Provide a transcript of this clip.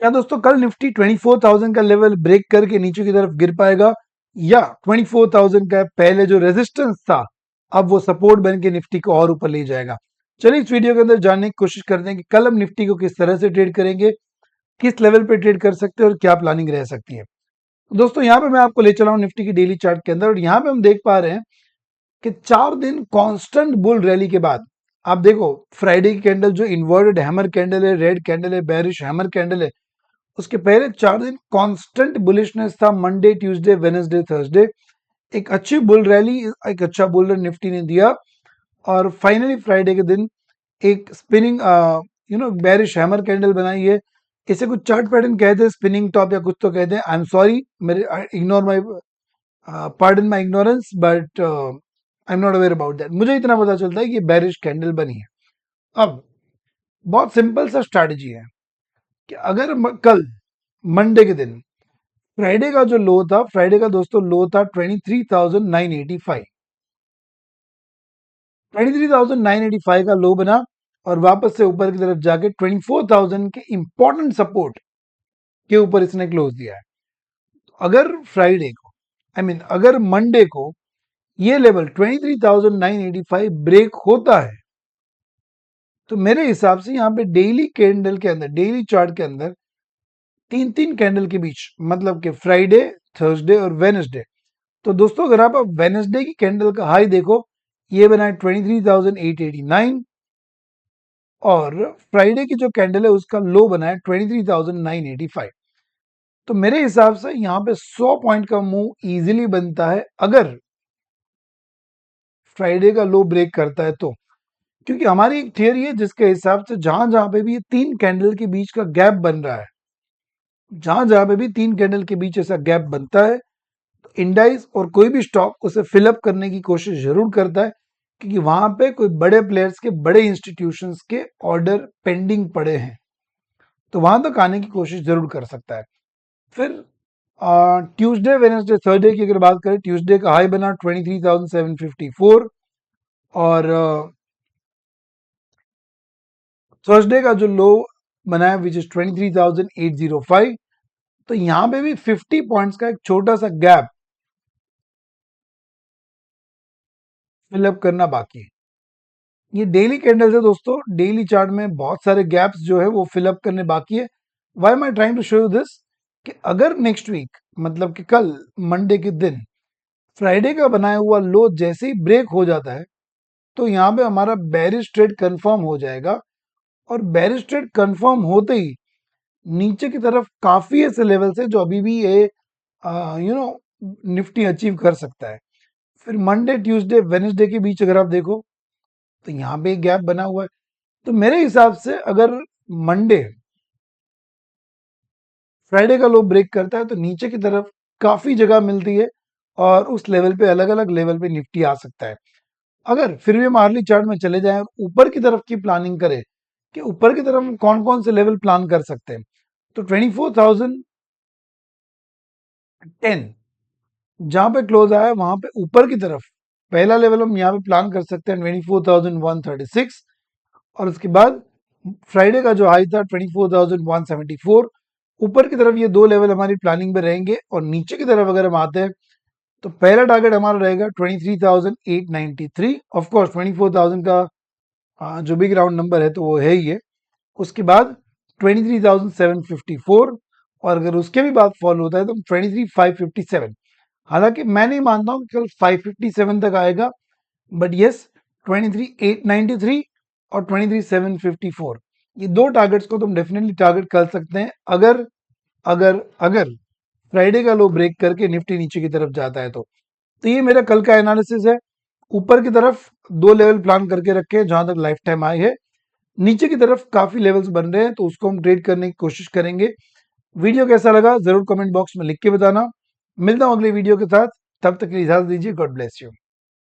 क्या दोस्तों कल निफ्टी 24,000 का लेवल ब्रेक करके नीचे की तरफ गिर पाएगा, या 24,000 का पहले जो रेजिस्टेंस था अब वो सपोर्ट बन के निफ्टी को और ऊपर ले जाएगा? चलिए इस वीडियो के अंदर जानने की कोशिश करते हैं कि कल हम निफ्टी को किस तरह से ट्रेड करेंगे, किस लेवल पे ट्रेड कर सकते हैं और क्या प्लानिंग रह सकती है। तो दोस्तों यहाँ पे मैं आपको ले चला हूँ निफ्टी की डेली चार्ट के अंदर, और यहाँ पे हम देख पा रहे हैं कि 4 दिन कांस्टेंट बुल रैली के बाद आप देखो फ्राइडे की कैंडल जो इन्वर्टेड हैमर कैंडल है, रेड कैंडल है, बेरिश हैमर कैंडल है, उसके पहले 4 दिन कांस्टेंट बुलिशनेस था। मंडे, ट्यूसडे, वेडनेसडे, थर्सडे एक अच्छी बुल रैली, एक अच्छा बुल रन निफ्टी ने दिया, और फाइनली फ्राइडे के दिन एक स्पिनिंग बेरिश हैमर कैंडल बनाई है। इसे कुछ चार्ट पैटर्न कहते हैं, स्पिनिंग टॉप या कुछ तो कहते हैं। आई एम सॉरी, मेरे ignore my pardon my ignorance, but I am not aware about that. मुझे इतना पता चलता है कि बेरिश कैंडल बनी है। अब बहुत सिंपल सा स्ट्रैटेजी है कि अगर कल मंडे के दिन फ्राइडे का जो लो था, फ्राइडे का दोस्तों लो था 23,985, 23,985 का लो बना, और वापस से ऊपर की तरफ जाके 24,000 के इंपॉर्टेंट सपोर्ट के ऊपर इसने क्लोज दिया है। अगर फ्राइडे को, अगर मंडे को ये लेवल 23,985 ब्रेक होता है, तो मेरे हिसाब से यहाँ पे डेली कैंडल के अंदर, डेली चार्ट के अंदर 3-3 कैंडल के बीच, मतलब कि फ्राइडे, थर्सडे और वेडनेसडे। तो दोस्तों अगर आप वेडनेसडे की कैंडल का हाई देखो, ये बना है 23,889, और फ्राइडे की जो कैंडल है उसका लो बना है 23,985। तो मेरे हिसाब से यहाँ पे 100 पॉइंट का मूव इजीली बनता है अगर फ्राइडे का लो ब्रेक करता है तो। क्योंकि हमारी एक थियरी है जिसके हिसाब से जहां जहां पे भी ये 3 कैंडल के बीच का गैप बन रहा है, जहां जहां पे भी 3 कैंडल के बीच ऐसा गैप बनता है, इंडाइस और कोई भी स्टॉक उसे फिलअप करने की कोशिश जरूर करता है, क्योंकि वहां पे कोई बड़े प्लेयर्स के, बड़े इंस्टीट्यूशंस के ऑर्डर पेंडिंग पड़े हैं, तो वहां तक आने की कोशिश जरूर कर सकता है। फिर ट्यूसडे, वेडनेसडे, थर्सडे की अगर बात करें, ट्यूसडे का हाई बना 23,754, और थर्सडे का जो लो बना है विच इज 23,805। तो यहां पे भी 50 पॉइंट्स का एक छोटा सा गैप फिलअप करना बाकी है। ये डेली कैंडल्स है दोस्तों, डेली चार्ट में बहुत सारे गैप्स जो है वो फिलअप करने बाकी है। Why am I trying to show you this, कि अगर नेक्स्ट वीक, मतलब कि कल मंडे के दिन फ्राइडे का बनाया हुआ लो जैसे ही ब्रेक हो जाता है, तो यहाँ पे हमारा बेरिश ट्रेड कंफर्म हो जाएगा, और बेरिश ट्रेड कंफर्म होते ही नीचे की तरफ काफी ऐसे लेवल्स है जो अभी भी ये निफ्टी अचीव कर सकता है। फिर मंडे, ट्यूसडे, वेडनेसडे के बीच अगर आप देखो, तो यहाँ पे एक गैप बना हुआ है। तो मेरे हिसाब से अगर मंडे फ्राइडे का लो ब्रेक करता है, तो नीचे की तरफ काफी जगह मिलती है, और उस लेवल पे, अलग अलग लेवल पे निफ्टी आ सकता है। अगर फिर भी हम आर्ली चार्ट में चले जाएं और ऊपर की तरफ की प्लानिंग करें कि ऊपर की तरफ हम कौन कौन से लेवल प्लान कर सकते हैं, तो 24,010 जहां पे क्लोज आया वहां पे ऊपर की तरफ पहला लेवल हम यहाँ पे प्लान कर सकते हैं 24,136, और उसके बाद फ्राइडे का जो हाई था 24,174। ऊपर की तरफ ये दो लेवल हमारी प्लानिंग में रहेंगे, और नीचे की तरफ अगर हम आते हैं तो पहला टारगेट हमारा रहेगा 23,893। ऑफ कोर्स 24,000 का जो बिग राउंड नंबर है तो वो है ही है। उसके बाद 23,754, और अगर उसके भी बाद फॉलो होता है तो 23,557। हालांकि मैं नहीं मानता हूँ कि कल 557 तक आएगा, बट यस 23,893 और 23,754, ये दो टारगेट्स को तुम डेफिनेटली टारगेट कर सकते हैं, अगर अगर अगर फ्राइडे का लो ब्रेक करके निफ्टी नीचे की तरफ जाता है तो ये मेरा कल का एनालिसिस है। ऊपर की तरफ दो लेवल प्लान करके रखे हैं जहां तक लाइफ टाइम आए है, नीचे की तरफ काफी लेवल्स बन रहे हैं, तो उसको हम ट्रेड करने की कोशिश करेंगे। वीडियो कैसा लगा जरूर कमेंट बॉक्स में लिख के बताना। मिलता हूं अगले वीडियो के साथ, तब तक के लिए इजाजत दीजिए। God bless you.